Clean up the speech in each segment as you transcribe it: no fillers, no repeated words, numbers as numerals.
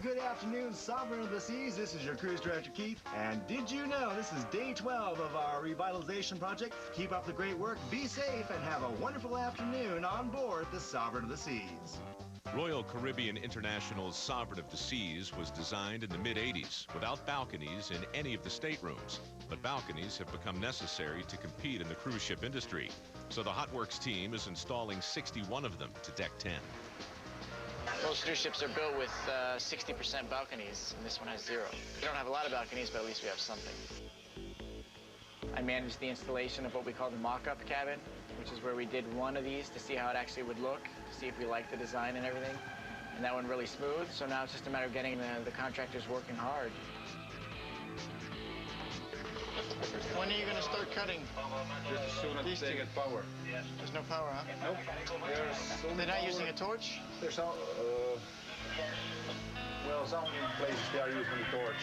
good afternoon, Sovereign of the Seas. This is your cruise director, Keith. And did you know this is day 12 of our revitalization project? Keep up the great work, be safe, and have a wonderful afternoon on board the Sovereign of the Seas. Royal Caribbean International's Sovereign of the Seas was designed in the mid-'80s without balconies in any of the staterooms. But balconies have become necessary to compete in the cruise ship industry. So the Hotworks team is installing 61 of them to deck 10. Most cruise ships are built with 60% balconies, and this one has 0. We don't have a lot of balconies, but at least we have something. I managed the installation of what we call the mock-up cabin, which is where we did one of these to see how it actually would look, to see if we liked the design and everything. And that went really smooth, so now it's just a matter of getting the contractors working hard. When are you going to start cutting? Just as soon as they get power. There's no power, huh? Nope. They're not using a torch? There's some, well, some places they are using the torch.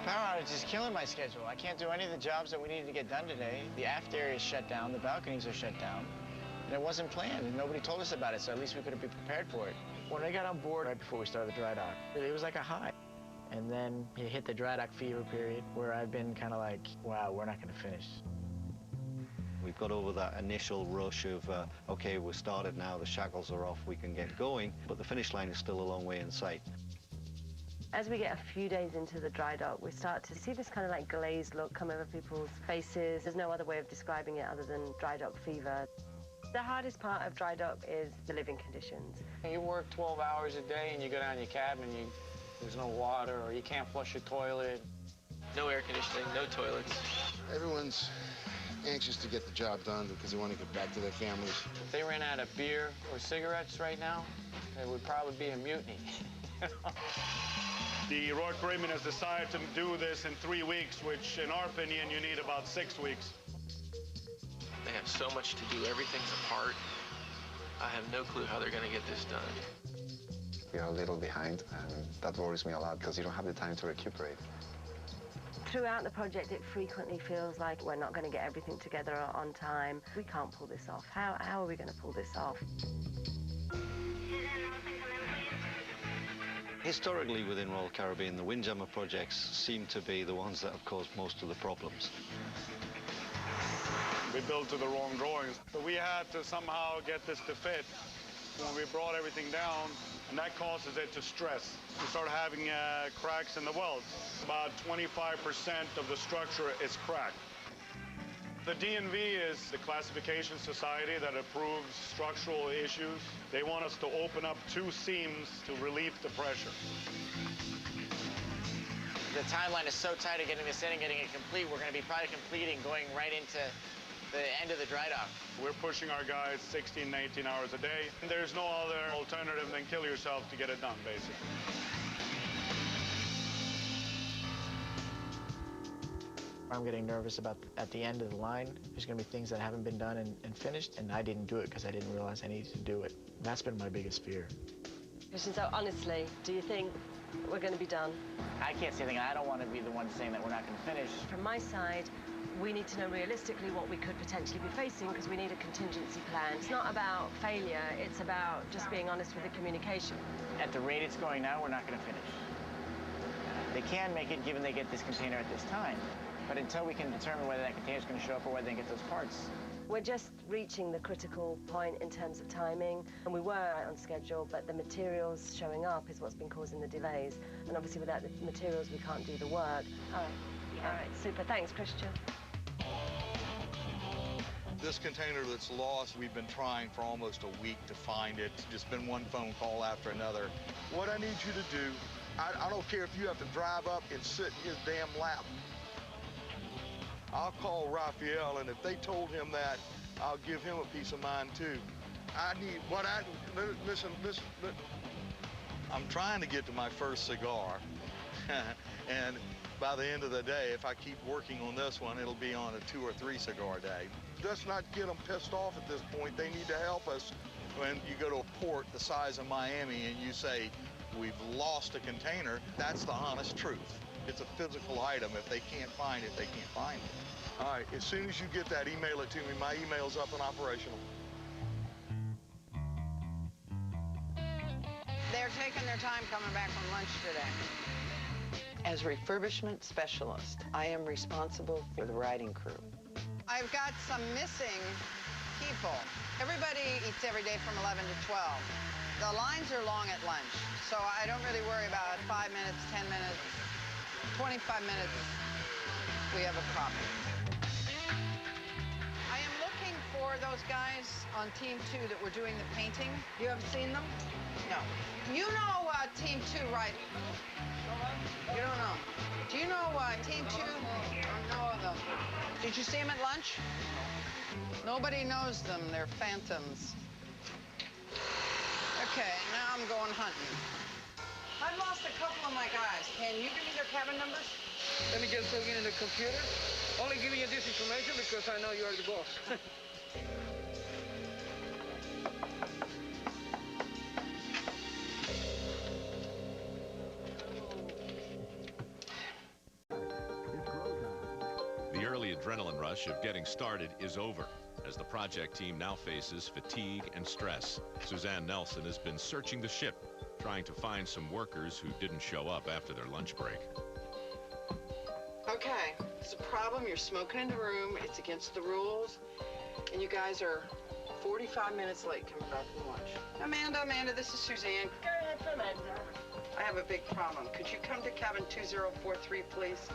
Power outage is killing my schedule. I can't do any of the jobs that we needed to get done today. The aft area is shut down, the balconies are shut down. And it wasn't planned, and nobody told us about it, so at least we could have been prepared for it. When I got on board right before we started the dry dock, it was like a high. And then you hit the dry dock fever period, where I've been kind of like, wow, we're not going to finish. We've got over that initial rush of, okay, we're started now, the shackles are off, we can get going, but the finish line is still a long way in sight. As we get a few days into the dry dock, we start to see this kind of like glazed look come over people's faces. There's no other way of describing it other than dry dock fever. The hardest part of dry dock is the living conditions. You work 12 hours a day and you go down your cabin, there's no water or you can't flush your toilet. No air conditioning, no toilets. Everyone's anxious to get the job done because they want to get back to their families. If they ran out of beer or cigarettes right now, there would probably be a mutiny. The Royal Caribbean has decided to do this in 3 weeks, which, in our opinion, you need about 6 weeks. They have so much to do. Everything's apart. I have no clue how they're going to get this done. We are a little behind, and that worries me a lot because you don't have the time to recuperate. Throughout the project, it frequently feels like we're not going to get everything together on time. We can't pull this off. How are we going to pull this off? Historically within Royal Caribbean, the Windjammer projects seem to be the ones that have caused most of the problems. We built to the wrong drawings, so we had to somehow get this to fit. When we brought everything down, and that causes it to stress. We start having cracks in the welds. About 25% of the structure is cracked. The DNV is the classification society that approves structural issues. They want us to open up 2 seams to relieve the pressure. The timeline is so tight of getting this in and getting it complete, we're going to be probably completing going right into the end of the dry dock. We're pushing our guys 16 to 18 hours a day. And there's no other alternative than kill yourself to get it done, basically. I'm getting nervous about at the end of the line. There's going to be things that haven't been done and finished, and I didn't do it because I didn't realize I needed to do it. That's been my biggest fear. So honestly, do you think we're going to be done? I can't say anything. I don't want to be the one saying that we're not going to finish. From my side, we need to know realistically what we could potentially be facing because we need a contingency plan. It's not about failure, it's about just being honest with the communication. At the rate it's going now, we're not going to finish. They can make it given they get this container at this time. But until we can determine whether that container is going to show up or whether they get those parts. We're just reaching the critical point in terms of timing, and we were right on schedule, but the materials showing up is what's been causing the delays. And obviously without the materials, we can't do the work. All right, super. Thanks, Christian. This container that's lost, we've been trying for almost a week to find it. It's just been one phone call after another. What I need you to do, I don't care if you have to drive up and sit in his damn lap. I'll call Raphael, and if they told him that, I'll give him a piece of mind, too. Listen. I'm trying to get to my first cigar, and by the end of the day, if I keep working on this one, it'll be on a 2 or 3 cigar day. Let's not get them pissed off at this point. They need to help us. When you go to a port the size of Miami and you say, we've lost a container, that's the honest truth. It's a physical item. If they can't find it, they can't find it. All right, as soon as you get that, email it to me. My email's up and operational. They're taking their time coming back from lunch today. As refurbishment specialist, I am responsible for the riding crew. I've got some missing people. Everybody eats every day from 11 to 12. The lines are long at lunch, so I don't really worry about 5 minutes, 10 minutes, 25 minutes, we have a problem. I am looking for those guys on Team 2 that were doing the painting. You haven't seen them? No. You know Team 2, right? You don't know. Do you know Team 2? I know them. Did you see them at lunch? Nobody knows them. They're phantoms. Okay, now I'm going hunting. I've lost a couple of my guys. Can you give me their cabin numbers? Let me just log in the computer. Only giving you this information because I know you are the boss. The early adrenaline rush of getting started is over, as the project team now faces fatigue and stress. Suzanne Nelson has been searching the ship, trying to find some workers who didn't show up after their lunch break. Okay, it's a problem. You're smoking in the room. It's against the rules. And you guys are 45 minutes late coming back from lunch. Amanda, this is Suzanne. Go ahead, Amanda. I have a big problem. Could you come to cabin 2043, please?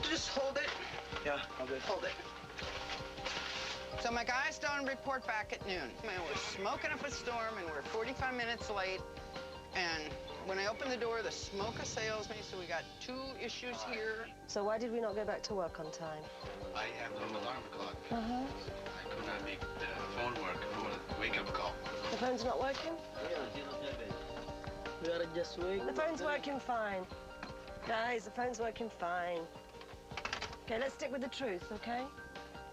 Just hold it. Yeah, I'll do it. Hold it. So my guys don't report back at noon. Man, we're smoking up a storm and we're 45 minutes late. And when I open the door, the smoke assails me, so we got 2 issues here. So why did we not go back to work on time? I have no alarm clock. Uh-huh. I could not make the phone work for a wake-up call. The phone's not working? We gotta just wait. The phone's working fine. Guys, the phone's working fine. Okay, let's stick with the truth, okay?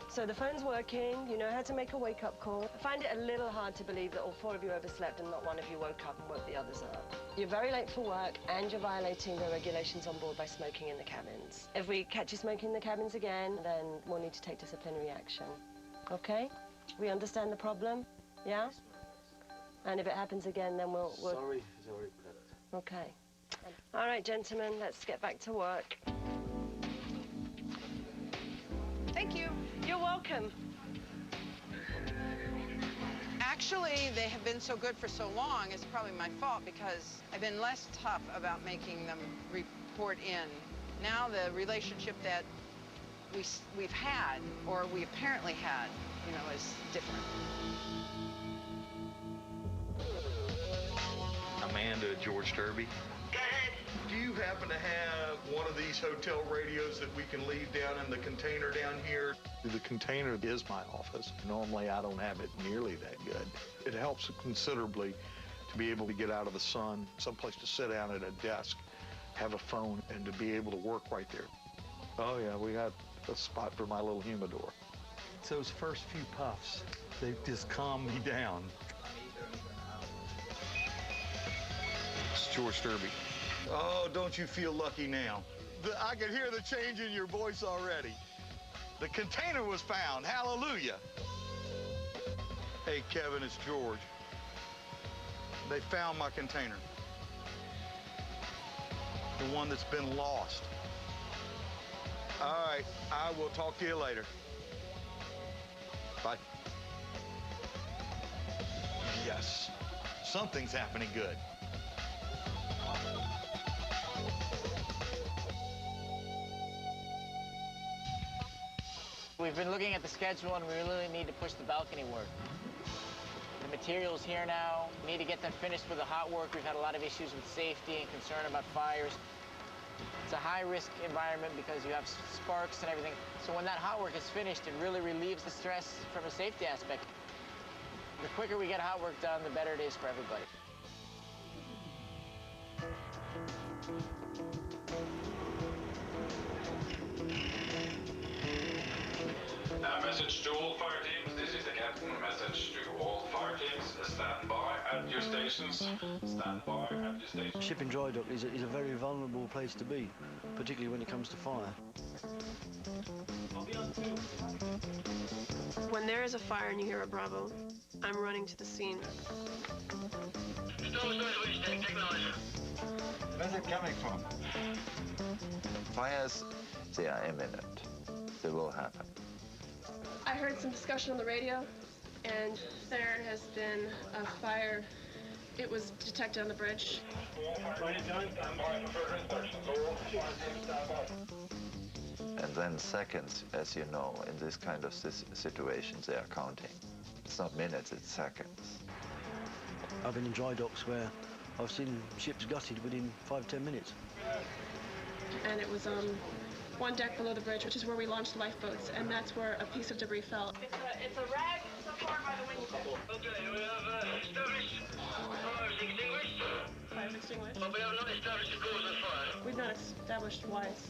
So the phone's working, you know how to make a wake-up call. I find it a little hard to believe that all 4 of you overslept and not one of you woke up and woke the others up. You're very late for work and you're violating the regulations on board by smoking in the cabins. If we catch you smoking in the cabins again, then we'll need to take disciplinary action. Okay? We understand the problem? Yeah? And if it happens again, then we'll... Sorry for that. Okay. All right, gentlemen, let's get back to work. Thank you. You're welcome. Actually, they have been so good for so long, it's probably my fault because I've been less tough about making them report in. Now the relationship that we've had, or we apparently had, you know, is different. Amanda, George Derby. Do you happen to have one of these hotel radios that we can leave down in the container down here? The container is my office. Normally, I don't have it nearly that good. It helps considerably to be able to get out of the sun, someplace to sit down at a desk, have a phone, and to be able to work right there. Oh, yeah, we got a spot for my little humidor. It's those first few puffs. They just calm me down. It's George Derby. Oh, don't you feel lucky now? I can hear the change in your voice already. The container was found. Hallelujah. Hey, Kevin, it's George. They found my container. The one that's been lost. All right, I will talk to you later. Bye. Yes, something's happening good. We've been looking at the schedule and we really need to push the balcony work. The material's here now. We need to get them finished with the hot work. We've had a lot of issues with safety and concern about fires. It's a high-risk environment because you have sparks and everything. So when that hot work is finished, it really relieves the stress from a safety aspect. The quicker we get hot work done, the better it is for everybody. Message to all fire teams, this is the captain. Message to all fire teams, stand by at your stations. Stand by at your stations. Shipping dry dock is a very vulnerable place to be, particularly when it comes to fire. When there is a fire and you hear a Bravo, I'm running to the scene. Where's it coming from? Fires, they are imminent. They will happen. I heard some discussion on the radio, and there has been a fire. It was detected on the bridge. And then seconds, as you know, in this kind of situations, they are counting. It's not minutes, it's seconds. I've been in dry docks where I've seen ships gutted within 5–10 minutes. And it was one deck below the bridge, which is where we launched lifeboats, and that's where a piece of debris fell. It's a rag so far by the wingspan. Okay, we have established fires extinguished. Fires extinguished. But we have not established the cause of fire. We've not established why it's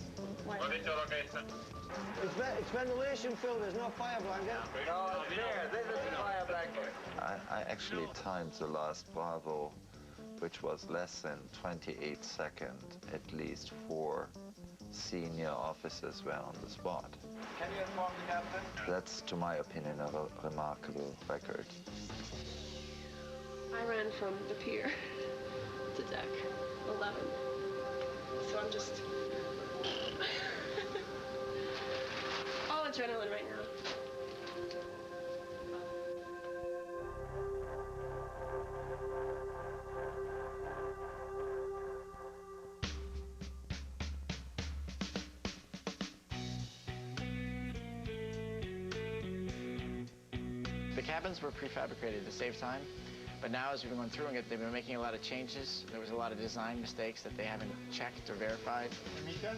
It's ventilation, Phil. There's no fire blanket. No, it's there. This is the fire blanket. I actually timed the last Bravo, which was less than 28 seconds. At least 4 senior officers were on the spot. Can you inform the captain? That's, to my opinion, a remarkable record. I ran from the pier to deck 11. So I'm just all adrenaline right now. The cabins were prefabricated to save time, but now as we've been going through it, they've been making a lot of changes. There was a lot of design mistakes that they haven't checked or verified. Mika?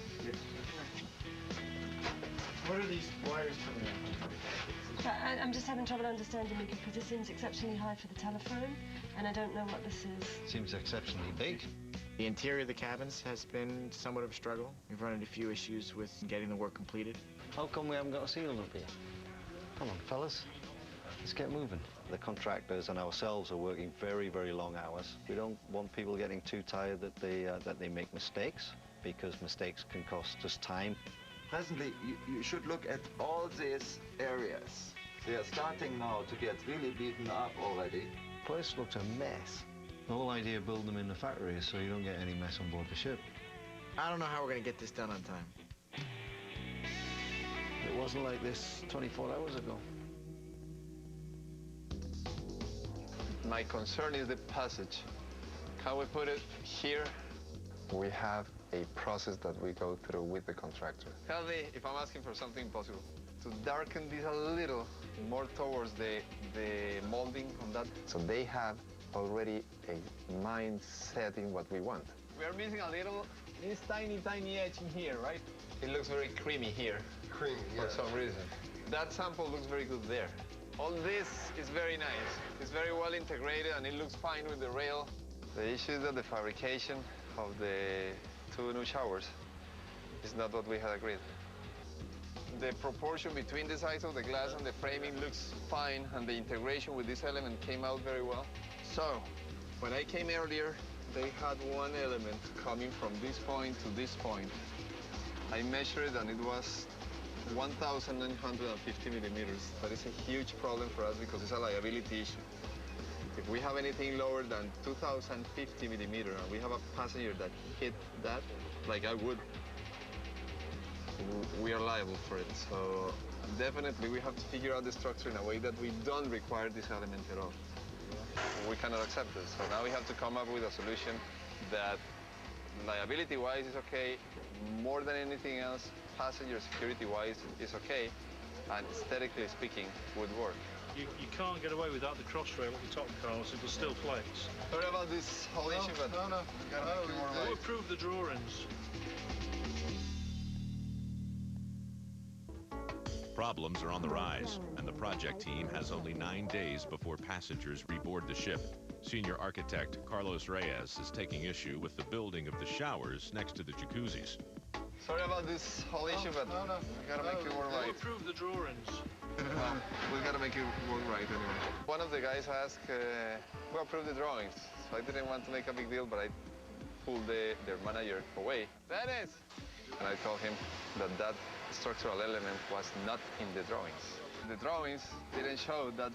What are these wires coming out? I'm just having trouble understanding it because it seems exceptionally high for the telephone, and I don't know what this is. Seems exceptionally big. The interior of the cabins has been somewhat of a struggle. We've run into a few issues with getting the work completed. How come we haven't got a ceiling up here? Come on, fellas. Let's get moving. The contractors and ourselves are working very, very long hours. We don't want people getting too tired that they make mistakes, because mistakes can cost us time. Presently, you should look at all these areas. They are starting now to get really beaten up already. Place looks a mess. The whole idea of building them in the factory is so you don't get any mess on board the ship. I don't know how we're going to get this done on time. It wasn't like this 24 hours ago. My concern is the passage. Can we put it here? We have a process that we go through with the contractor. Tell me if I'm asking for something possible. To darken this a little more towards the molding on that. So they have already a mind set in what we want. We are missing a little, this tiny edge in here, right? It looks very creamy here. Creamy, yeah. For some reason. That sample looks very good there. All this is very nice. It's very well integrated and it looks fine with the rail. The issue is that the fabrication of the 2 new showers is not what we had agreed. The proportion between the size of the glass and the framing looks fine, and the integration with this element came out very well. So, when I came earlier, they had one element coming from this point to this point. I measured and it was 1,950 millimeters. That is a huge problem for us because it's a liability issue. If we have anything lower than 2,050 millimeters and we have a passenger that hit that, like I would, we are liable for it. So definitely we have to figure out the structure in a way that we don't require this element at all. We cannot accept this. So now we have to come up with a solution that liability-wise is okay, more than anything else, passenger security-wise is okay, and aesthetically speaking would work. You can't get away without the cross rail at the top, Carlos. It'll still flex. Sorry about this whole issue, but We'll approve the drawings. Problems are on the rise, and the project team has only 9 days before passengers reboard the ship. Senior architect Carlos Reyes is taking issue with the building of the showers next to the jacuzzis. Sorry about this whole issue, but we gotta make it work right. We'll approve the drawings. We gotta make it work right anyway. One of the guys asked, who approved the drawings? So I didn't want to make a big deal, but I pulled their manager away. Dennis! And I told him that that structural element was not in the drawings. The drawings didn't show that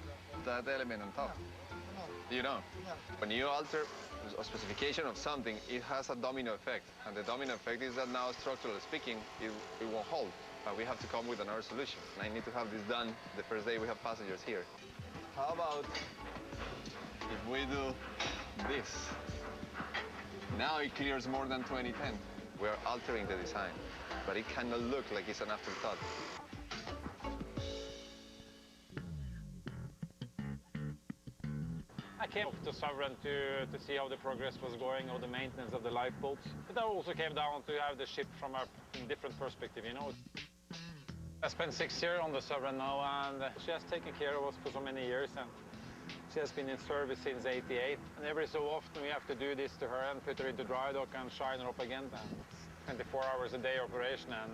element on top. You know, when you alter a specification of something, it has a domino effect. And the domino effect is that now, structurally speaking, it won't hold. We have to come with another solution. And I need to have this done the first day we have passengers here. How about if we do this? Now it clears more than 2010. We are altering the design, but it cannot look like it's an afterthought. I came to Sovereign to see how the progress was going, or the maintenance of the lifeboats. But I also came down to have the ship from a different perspective, you know. I spent 6 years on the Sovereign now, and she has taken care of us for so many years, and she has been in service since '88. And every so often we have to do this to her and put her into dry dock and shine her up again. And 24 hours a day operation, and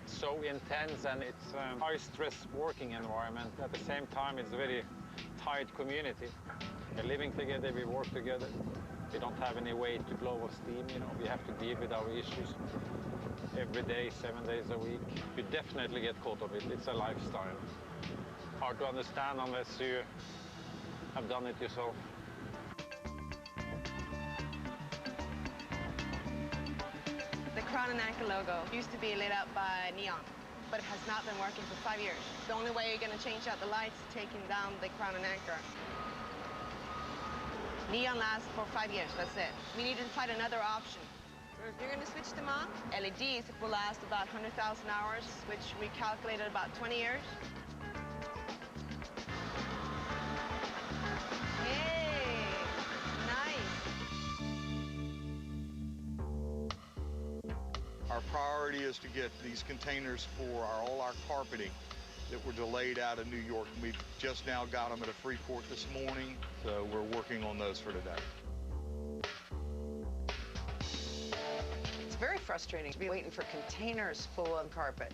it's so intense, and it's a high-stress working environment. At the same time, it's a very tight community. We're living together, we work together. We don't have any way to blow off steam, you know. We have to deal with our issues every day, 7 days a week. You definitely get caught up with it. It's a lifestyle. Hard to understand unless you have done it yourself. The Crown and Anchor logo used to be lit up by neon, but it has not been working for 5 years. The only way you're going to change out the lights is taking down the Crown and Anchor. Neon lasts for 5 years, that's it. We need to find another option. So if you're going to switch them on, LEDs will last about 100,000 hours, which we calculated about 20 years. Hey, nice. Our priority is to get these containers for all our carpeting that were delayed out of New York. We just now got them at a Freeport this morning, so we're working on those for today. It's very frustrating to be waiting for containers full of carpet.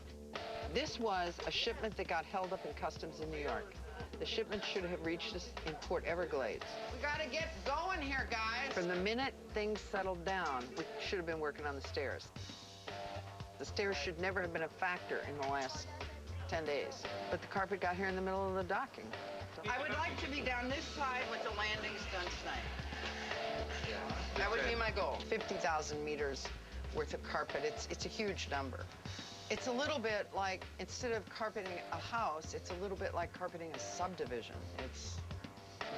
This was a shipment that got held up in customs in New York. The shipment should have reached us in Port Everglades. We gotta get going here, guys. From the minute things settled down, we should have been working on the stairs. The stairs should never have been a factor in the last 10 days. But the carpet got here in the middle of the docking. I would like to be down this side with the landings done tonight. That would be my goal. 50,000 meters worth of carpet. It's a huge number. It's a little bit like, instead of carpeting a house, it's a little bit like carpeting a subdivision. It's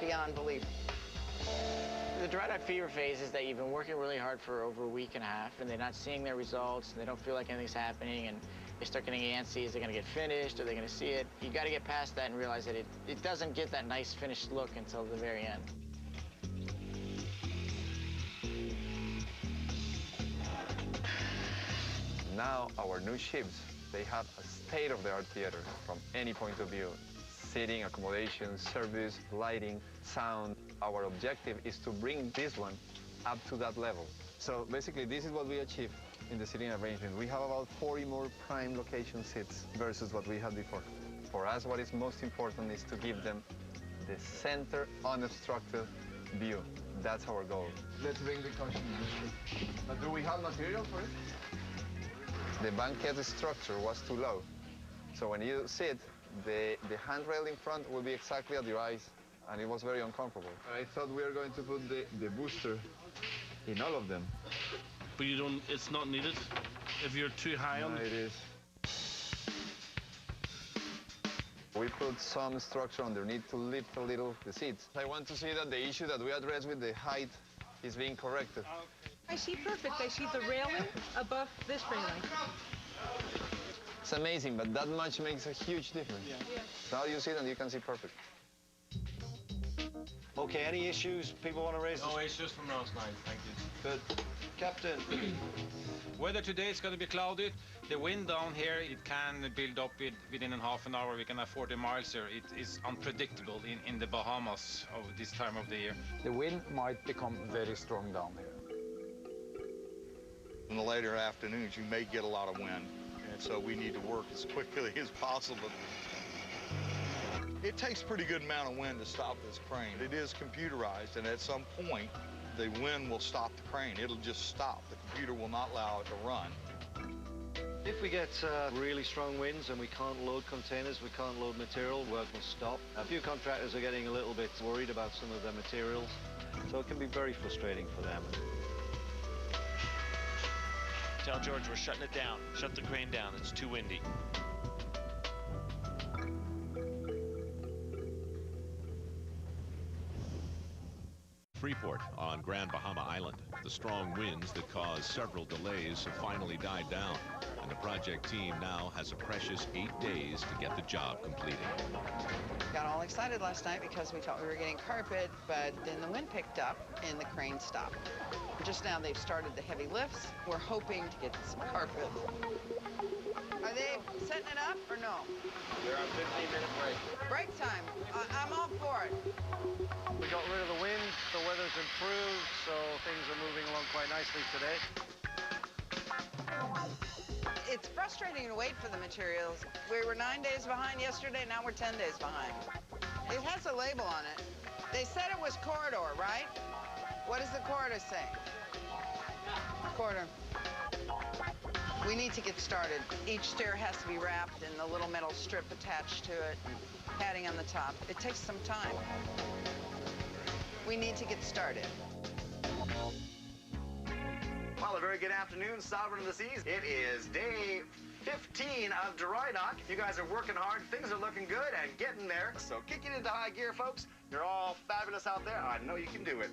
beyond belief. The dry dock fever phase is that you've been working really hard for over a week and a half, and they're not seeing their results, and they don't feel like anything's happening, and they start getting antsy. Is it going to get finished? Are they going to see it? You got to get past that and realize that it doesn't get that nice finished look until the very end. Now our new ships, they have a state-of-the-art theater from any point of view. Seating, accommodation, service, lighting, sound. Our objective is to bring this one up to that level. So basically, this is what we achieved in the seating arrangement. We have about 40 more prime location seats versus what we had before. For us, what is most important is to give them the center unobstructed view. That's our goal. Let's bring the cushion. But do we have material for it? The banquette structure was too low. So when you sit, the handrail in front will be exactly at your eyes, and it was very uncomfortable. I thought we were going to put the booster in all of them. But you don't, it's not needed if you're too high on it. It is. We put some structure underneath to lift a little the seats. I want to see that the issue that we addressed with the height is being corrected. I see perfect. I see the railing above this railing. It's amazing, but that much makes a huge difference. Yeah. Now you see it and you can see perfect. Okay, any issues people want to raise? No issues from last night, thank you. Good. Captain. Weather today is going to be cloudy. The wind down here, it can build up within a half an hour. We can have 40 miles here. It is unpredictable in the Bahamas of this time of the year. The wind might become very strong down here. In the later afternoons, you may get a lot of wind, and so we need to work as quickly as possible. It takes a pretty good amount of wind to stop this crane. It is computerized, and at some point, the wind will stop the crane. It'll just stop. The computer will not allow it to run. If we get really strong winds and we can't load containers, we can't load material, work will stop. A few contractors are getting a little bit worried about some of their materials, so it can be very frustrating for them. Tell George we're shutting it down. Shut the crane down. It's too windy. Freeport on Grand Bahama Island. The strong winds that caused several delays have finally died down, and the project team now has a precious 8 days to get the job completed. Got all excited last night because we thought we were getting carpet, but then the wind picked up and the crane stopped. Just now they've started the heavy lifts. We're hoping to get some carpet. Are they setting it up or no? We're on 15-minute break. Break time. I'm all for it. We got rid of the wind, the weather's improved, so things are moving along quite nicely today. It's frustrating to wait for the materials. We were 9 days behind yesterday, now we're 10 days behind. It has a label on it. They said it was corridor, right? What does the corridor say? Corridor. We need to get started. Each stair has to be wrapped and the little metal strip attached to it, padding on the top. It takes some time. We need to get started. Well, a very good afternoon, Sovereign of the Seas. It is day 15 of dry dock. You guys are working hard. Things are looking good and getting there. So kick it into high gear, folks. You're all fabulous out there. I know you can do it.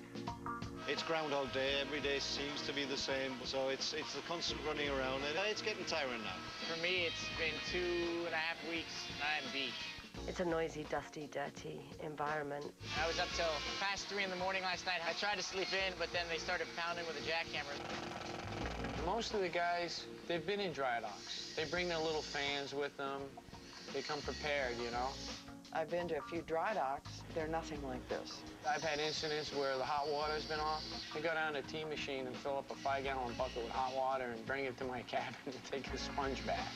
It's Groundhog Day. Every day seems to be the same, so it's the constant running around, and it's getting tiring now. For me, it's been 2.5 weeks, and I'm beat. It's a noisy, dusty, dirty environment. I was up till past 3 in the morning last night. I tried to sleep in, but then they started pounding with a jackhammer. Most of the guys, they've been in dry docks. They bring their little fans with them. They come prepared, you know? I've been to a few dry docks. They're nothing like this. I've had incidents where the hot water's been off. I go down to a tea machine and fill up a 5-gallon bucket with hot water and bring it to my cabin and take a sponge bath.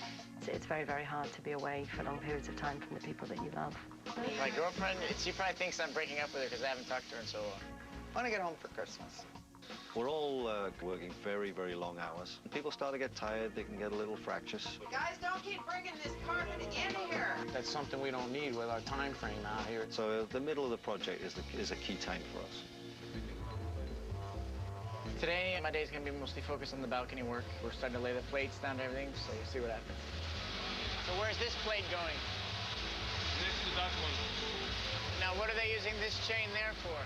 It's very, very hard to be away for long periods of time from the people that you love. My girlfriend, she probably thinks I'm breaking up with her because I haven't talked to her in so long. I want to get home for Christmas. We're all working very, very long hours. People start to get tired, they can get a little fractious. Guys, don't keep bringing this carpet in here. That's something we don't need with our time frame out here. So the middle of the project is a key time for us. Today, my day is going to be mostly focused on the balcony work. We're starting to lay the plates down and everything, so we'll see what happens. So where's this plate going? Next to that one. Now, what are they using this chain there for?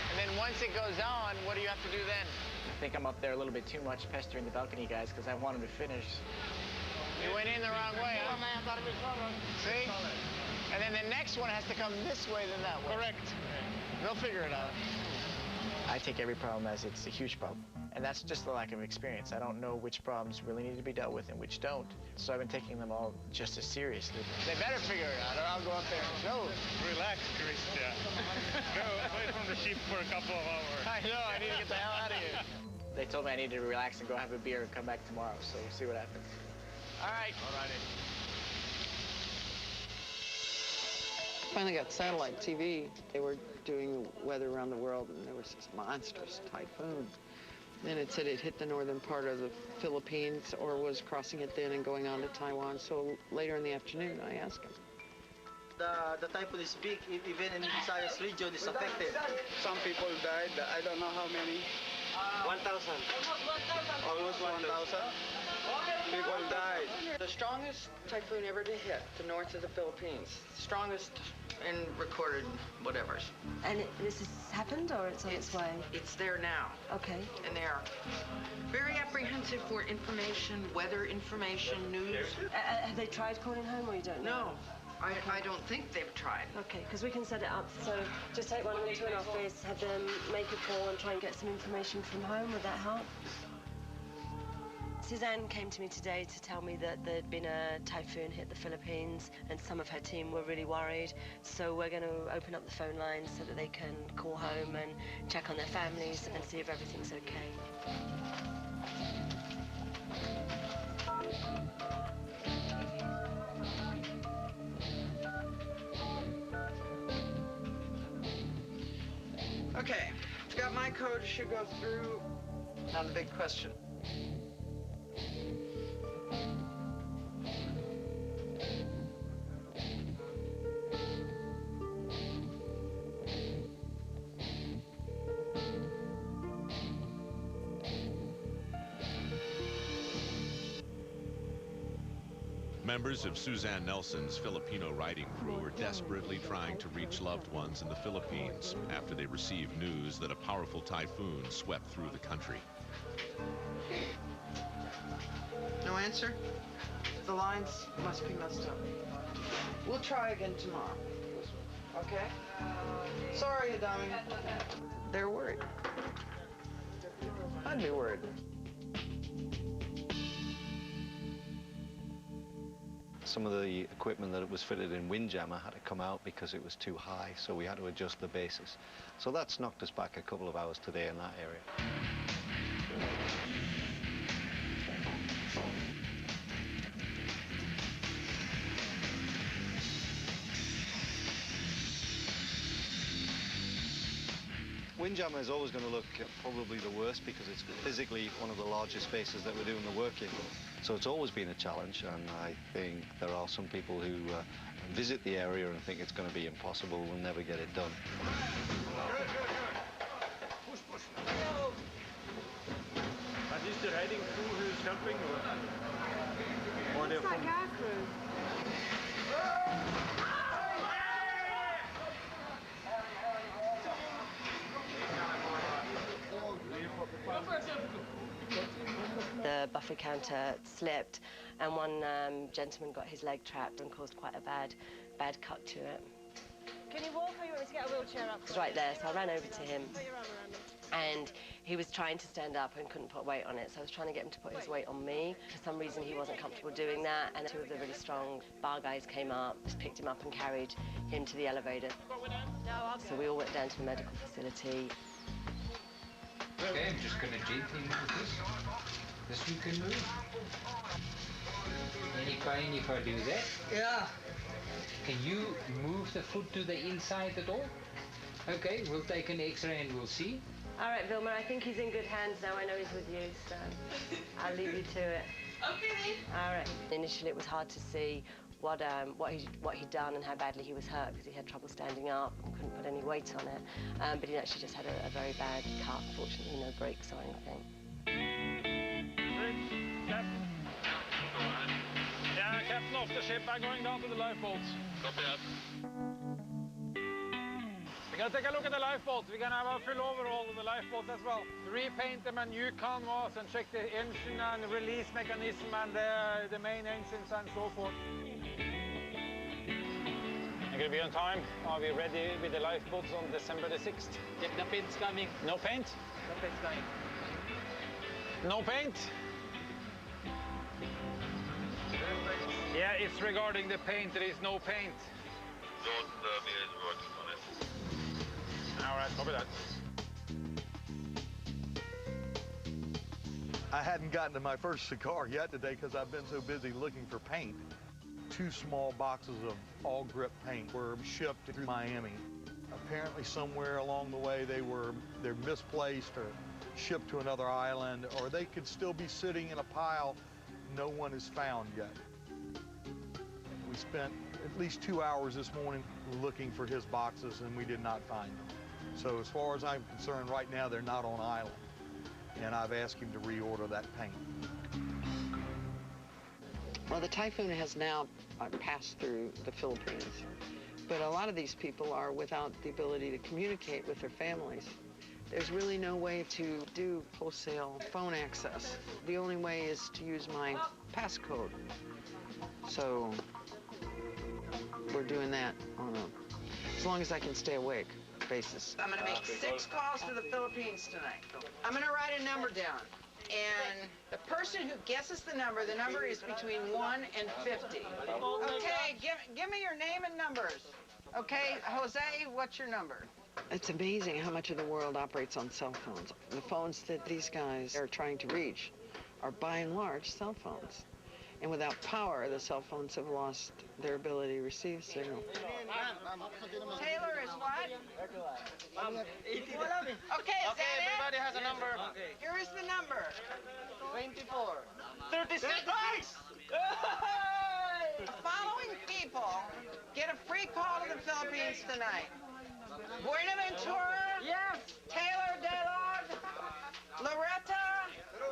And then once it goes on, what do you have to do then? I think I'm up there a little bit too much pestering the balcony guys because I want them to finish. You went in the wrong way, huh? See? And then the next one has to come this way than that way. Correct. They'll figure it out. I take every problem as it's a huge problem. And that's just the lack of experience. I don't know which problems really need to be dealt with and which don't. So I've been taking them all just as seriously. They better figure it out or I'll go up there and show them. Relax, Christian. Go away from the ship for a couple of hours. I know, I need to get the hell out of here. They told me I need to relax and go have a beer and come back tomorrow, so we'll see what happens. All right. All righty. Finally got satellite TV. They were doing weather around the world, and there was this monstrous typhoon. Then it said it hit the northern part of the Philippines or was crossing it then and going on to Taiwan. So later in the afternoon, I asked him. The typhoon is big, even in Visayas region is affected. Some people died, I don't know how many. 1,000. Almost 1,000. People died. The strongest typhoon ever to hit the north of the Philippines. Strongest in recorded whatevers. And this has happened, or it's on its way? It's there now. Okay. And they are very apprehensive for information, weather information, news. Have they tried calling home, or you don't know? No. I don't think they've tried. Okay, because we can set it up. So just take one of them to an office, have them make a call and try and get some information from home. Would that help? Suzanne came to me today to tell me that there'd been a typhoon hit the Philippines and some of her team were really worried. So we're going to open up the phone lines so that they can call home and check on their families and see if everything's okay. Okay, got my code, should go through. Now the big question. Members of Suzanne Nelson's Filipino riding crew are desperately trying to reach loved ones in the Philippines after they received news that a powerful typhoon swept through the country. No answer? The lines must be messed up. We'll try again tomorrow. Okay? Sorry, Adami. They're worried. I'd be worried. Some of the equipment that was fitted in Windjammer had to come out because it was too high, so we had to adjust the bases. So that's knocked us back a couple of hours today in that area. Windjammer is always going to look probably the worst because it's physically one of the largest spaces that we're doing the work in. So it's always been a challenge, and I think there are some people who visit the area and think it's going to be impossible, we'll never get it done. Push, push. Are this the riding crew who's helping, or they're from... our crew. The buffer counter slipped, and one gentleman got his leg trapped and caused quite a bad cut to it. Can you walk, or you want me to get a wheelchair up? It was right there, so I ran over to him, and he was trying to stand up and couldn't put weight on it, so I was trying to get him to put his weight on me. For some reason, he wasn't comfortable doing that, and two of the really strong bar guys came up, just picked him up and carried him to the elevator. So we all went down to the medical facility. Okay, I'm just going to gently move this. This you can move. Any pain if I do that? Yeah. Can you move the foot to the inside at all? Okay, we'll take an X-ray and we'll see. All right, Vilma, I think he's in good hands now. I know he's with you, so I'll leave you to it. Okay. All right. Initially, it was hard to see what he'd done and how badly he was hurt because he had trouble standing up and couldn't put any weight on it. But he actually just had a very bad cut. Fortunately, no breaks or anything. Yeah, captain off the ship. I'm going down to the lifeboats. Copy that. We're gonna take a look at the lifeboats. We're gonna have a full overhaul of the lifeboats as well. Repaint them and new canvas and check the engine and the release mechanism and the main engines and so forth. You're gonna be on time. Are we ready with the lifeboats on December the 6th? Yep, the paint's coming. No paint? No paint's coming. No paint? Yeah, it's regarding the paint. There is no paint. Mia is working on it. All right, copy that. I hadn't gotten to my first cigar yet today because I've been so busy looking for paint. 2 small boxes of all grip paint were shipped through Miami. Apparently somewhere along the way they're misplaced or shipped to another island, or they could still be sitting in a pile no one has found yet. We spent at least 2 hours this morning looking for his boxes, and we did not find them. So as far as I'm concerned, right now they're not on island, and I've asked him to reorder that paint. Well, the typhoon has now passed through the Philippines, but a lot of these people are without the ability to communicate with their families. There's really no way to do wholesale phone access. The only way is to use my passcode. So we're doing that on as long as I can stay awake basis. I'm gonna make 6 calls to the Philippines tonight. I'm gonna write a number down. And the person who guesses the number is between 1 and 50. Okay, give me your name and numbers. Okay, Jose, what's your number? It's amazing how much of the world operates on cell phones. The phones that these guys are trying to reach are by and large cell phones. And without power, the cell phones have lost their ability to receive signal. Taylor is what? Okay, everybody has a number. Here is the number. 24. 36. The following people get a free call to the Philippines tonight. Buenaventura. Yes. Taylor DeLog. Loretta.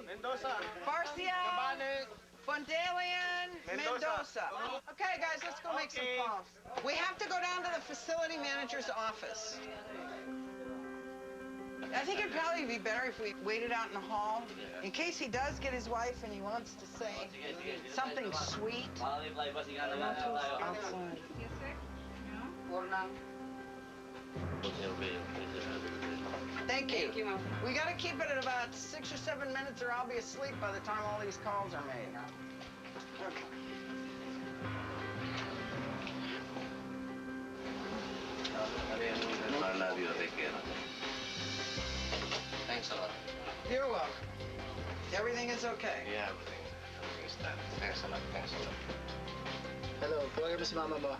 Mendoza. Barcia. Cabanes. Bondalian, Mendoza. Okay, guys, let's go make some calls. We have to go down to the facility manager's office. I think it'd probably be better if we waited out in the hall in case he does get his wife and he wants to say something sweet. Outside. Thank you. Thank you, Mom. We got to keep it at about 6 or 7 minutes or I'll be asleep by the time all these calls are made. Okay. Thanks a lot. You're welcome. Everything is okay? Yeah, everything is done. Thanks a lot. Thanks a lot. Hello, tawagin mo si Mama mo.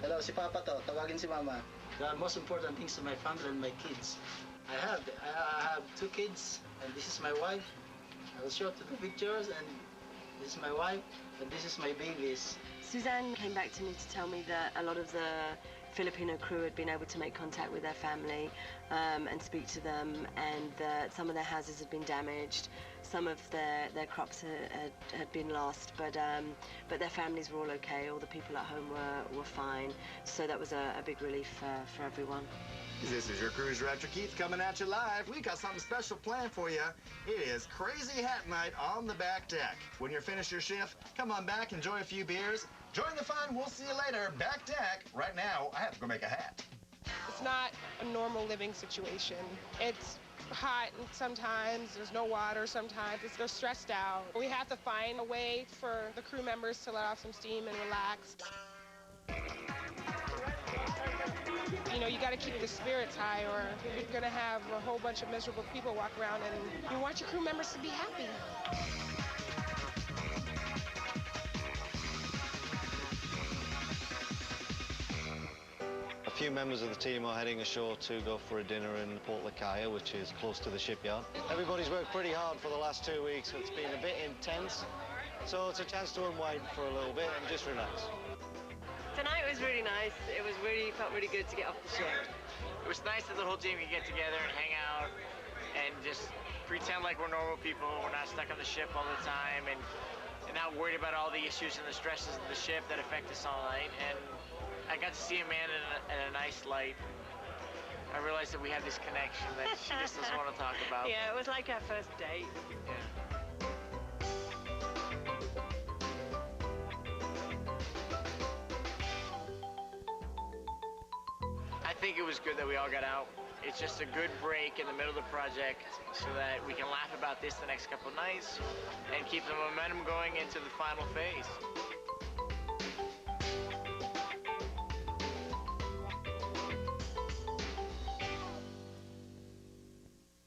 Hello, si Papa to. Tawagin si Mama. The most important things to my family and my kids. I have 2 kids, and this is my wife. I will show to the pictures, and this is my wife, and this is my babies. Suzanne came back to me to tell me that a lot of the Filipino crew had been able to make contact with their family and speak to them, and that some of their houses had been damaged, some of their crops had been lost, but their families were all okay. All the people at home were fine, so that was a big relief for everyone. This is your cruise director, Keith, coming at you live. We got something special planned for you. It is Crazy Hat Night on the back deck. When you're finished your shift, come on back, enjoy a few beers. Join the fun. We'll see you later. Back deck. Right now, I have to go make a hat. It's not a normal living situation. It's hot sometimes, there's no water sometimes, they're stressed out. We have to find a way for the crew members to let off some steam and relax. You know, you got to keep the spirits high or you're going to have a whole bunch of miserable people walk around, and you want your crew members to be happy. A few members of the team are heading ashore to go for a dinner in Port Lacaya, which is close to the shipyard. Everybody's worked pretty hard for the last 2 weeks. It's been a bit intense, so it's a chance to unwind for a little bit and just relax. Tonight was really nice. It felt really good to get off the ship. It was nice that the whole team could get together and hang out and just pretend like we're normal people. We're not stuck on the ship all the time and not worried about all the issues and the stresses of the ship that affect us all night. And I got to see Amanda in a nice light. I realized that we had this connection that she just doesn't want to talk about. Yeah, it was like our first date. Yeah. I think it was good that we all got out. It's just a good break in the middle of the project so that we can laugh about this the next couple of nights and keep the momentum going into the final phase.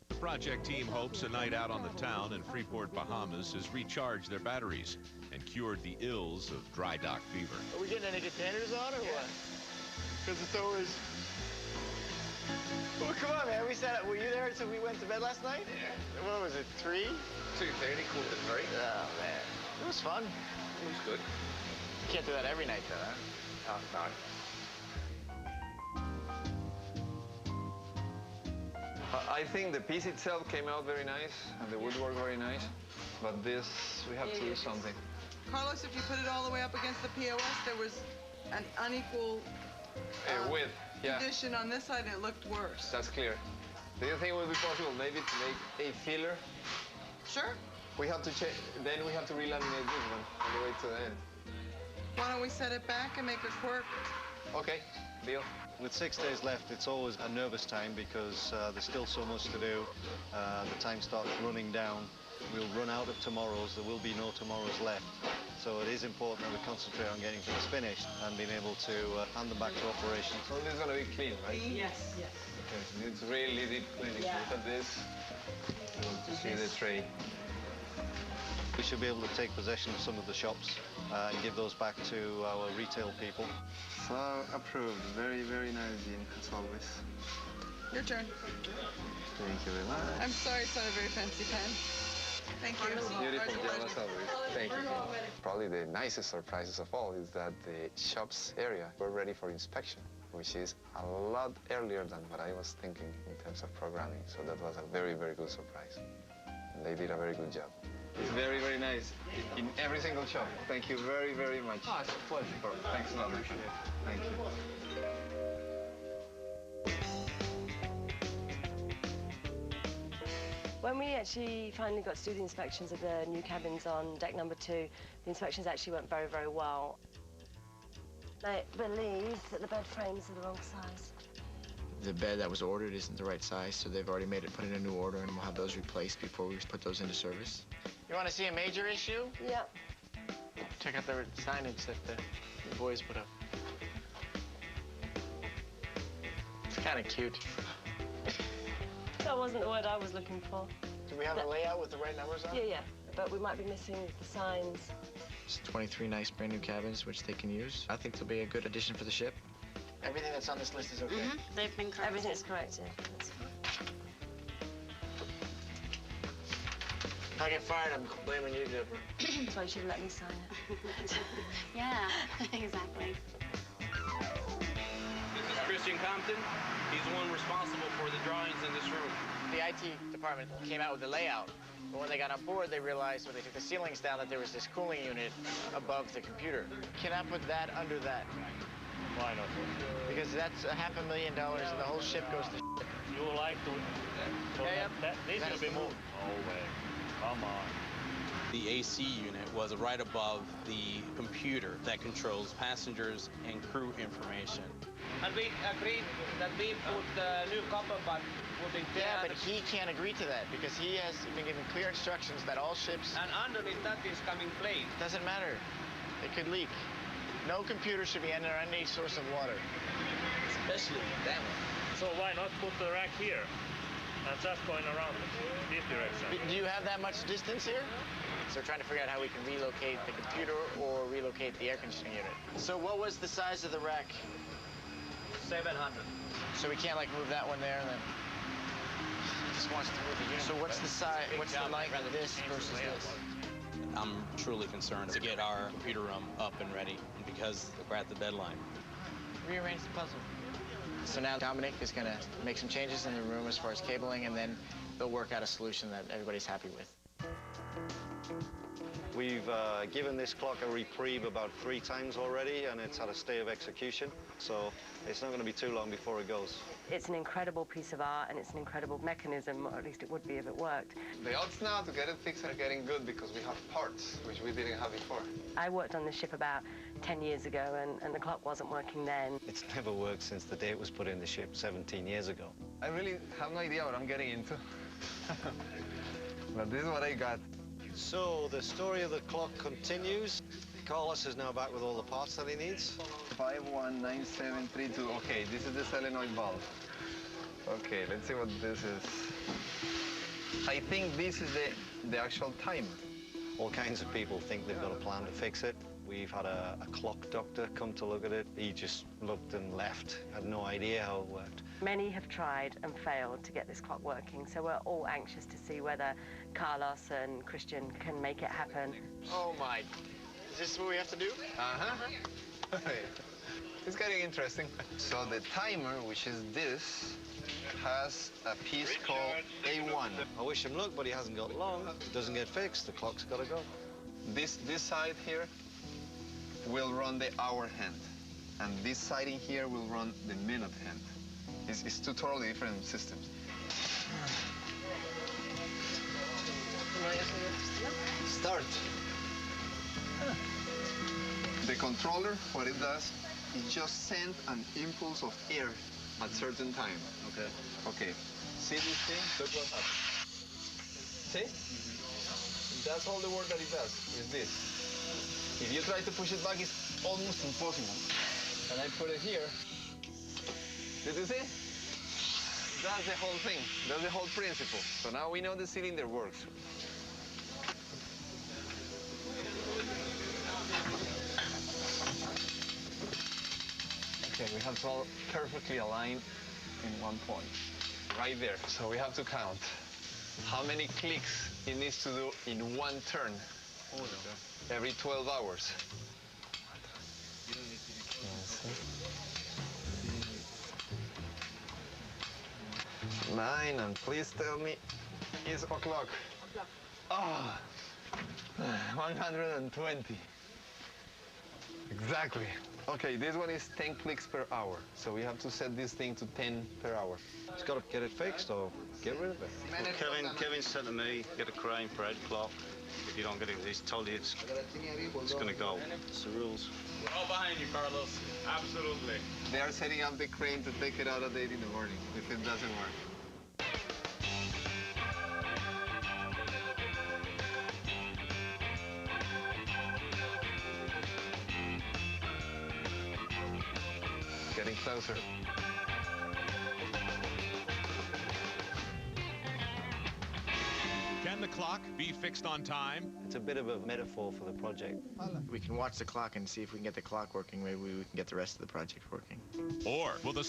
The project team hopes a night out on the town in Freeport, Bahamas has recharged their batteries and cured the ills of dry dock fever. Are we getting any containers on or what? Because it's always... Well, come on, man. Were you there until we went to bed last night? Yeah. What was it, 3? 2:30, quarter to 3. Oh, man. It was fun. It was good. You can't do that every night, though, huh? Oh, no. I think the piece itself came out very nice, and the woodwork very nice, but this, we have to do something. Carlos, if you put it all the way up against the POS, there was an unequal Width, yeah. condition on this side, and it looked worse. That's clear. Do you think it would be possible maybe to make a filler? Sure. We have to check, then we have to relaminate this one all the way to the end. Why don't we set it back and make a quirk? Okay, deal. With 6 days left, it's always a nervous time because there's still so much to do. The time starts running down. We'll run out of tomorrows. There will be no tomorrows left. So it is important that we concentrate on getting things finished and being able to hand them back to operations. So this is going to be clean, right? Yes, yes. Okay, it's really deep cleaning. Yeah. Look at this. You want to see the tray. We should be able to take possession of some of the shops and give those back to our retail people. So approved. Very, very nice, Jean, as always. Your turn. Thank you very much. I'm sorry it's not a very fancy pen. Thank you. Beautiful job as always. Thank you. Probably the nicest surprises of all is that the shops area were ready for inspection, which is a lot earlier than what I was thinking in terms of programming. So that was a very, very good surprise. And they did a very good job. It's very, very nice. In every single shop. Thank you very, very much. Oh, it's a pleasure. Thanks a lot. Thank you. When we actually finally got to do the inspections of the new cabins on deck number 2, the inspections actually went very, very well. I believe that the bed frames are the wrong size. The bed that was ordered isn't the right size, so they've already put in a new order, and we'll have those replaced before we put those into service. You want to see a major issue? Yep. Check out the signage that the boys put up. It's kind of cute. That wasn't the word I was looking for. Do we have a layout with the right numbers on? Yeah, but we might be missing the signs. It's 23 nice brand new cabins, which they can use. I think they'll be a good addition for the ship. Everything that's on this list is okay? They've been corrected. Everything's corrected. That's fine. If I get fired, I'm blaming you, Deborah. That's why you should have let me sign it. Yeah, exactly. This is Christian Compton. He's the one responsible for the drawings in this room. The IT department came out with the layout, but when they got on board, they realized when they took the ceilings down that there was this cooling unit above the computer. Can I put that under that? Why not? Because that's $500,000 and the whole ship goes to shit. You would like to... So this will be moved. No way. Come on. The AC unit was right above the computer that controls passengers and crew information. And we agreed that we put the new copper butt would be... Yeah, but he can't agree to that because he has been given clear instructions that all ships... And underneath that is coming plate. Doesn't matter. It could leak. No computer should be under any source of water. Especially that one. So why not put the rack here and just going around this direction? Do you have that much distance here? So we're trying to figure out how we can relocate the computer or relocate the air conditioning unit. So what was the size of the rack? 700. So we can't like move that one there and then just wants to move the unit. So what's the size, what's the length of this versus this? I'm truly concerned to get our computer room up and ready because we're at the deadline. Rearrange the puzzle. So now Dominic is going to make some changes in the room as far as cabling, and then they'll work out a solution that everybody's happy with. We've given this clock a reprieve about 3 times already, and it's had a stay of execution, so it's not going to be too long before it goes. It's an incredible piece of art, and it's an incredible mechanism, or at least it would be if it worked. The odds now to get it fixed are getting good because we have parts, which we didn't have before. I worked on the ship about 10 years ago, and the clock wasn't working then. It's never worked since the day it was put in the ship 17 years ago. I really have no idea what I'm getting into. But this is what I got. So the story of the clock continues. Carlos is now back with all the parts that he needs. 519732. Okay, this is the solenoid valve. Okay, let's see what this is. I think this is the actual timer. All kinds of people think they've got a plan to fix it. We've had a clock doctor come to look at it. He just looked and left, had no idea how it worked. Many have tried and failed to get this clock working, so we're all anxious to see whether Carlos and Christian can make it happen. Oh my, is this what we have to do? Uh-huh. It's getting interesting. So the timer, which is this, has a piece called A1. I wish him luck, but he hasn't got long. If it doesn't get fixed, the clock's got to go. This side here will run the hour hand, and this side in here will run the minute hand. It's 2 totally different systems. Start. The controller, what it does, it just sends an impulse of air at certain time. Okay. Okay. See this thing? Look what happens. See? That's all the work that it does, is this. If you try to push it back, it's almost impossible. And I put it here. Did you see? That's the whole thing. That's the whole principle. So now we know the cylinder works. Okay, we have to all perfectly align in one point. Right there. So we have to count how many clicks it needs to do in one turn. Oh, no. Every 12 hours. Nine, and please tell me it's o'clock. Oh, 120. Exactly. Okay, this one is 10 clicks per hour. So we have to set this thing to 10 per hour. It's got to get it fixed or get rid of it. Well, Kevin said to me, get a crane for 8 o'clock. If you don't get it, he's told you it's going to go. It's the rules. We're all behind you, Carlos. Absolutely. They are setting up the crane to take it out at 8 in the morning if it doesn't work. Getting closer. Can the clock be fixed on time? It's a bit of a metaphor for the project. We can watch the clock and see if we can get the clock working. Maybe we can get the rest of the project working. Or will the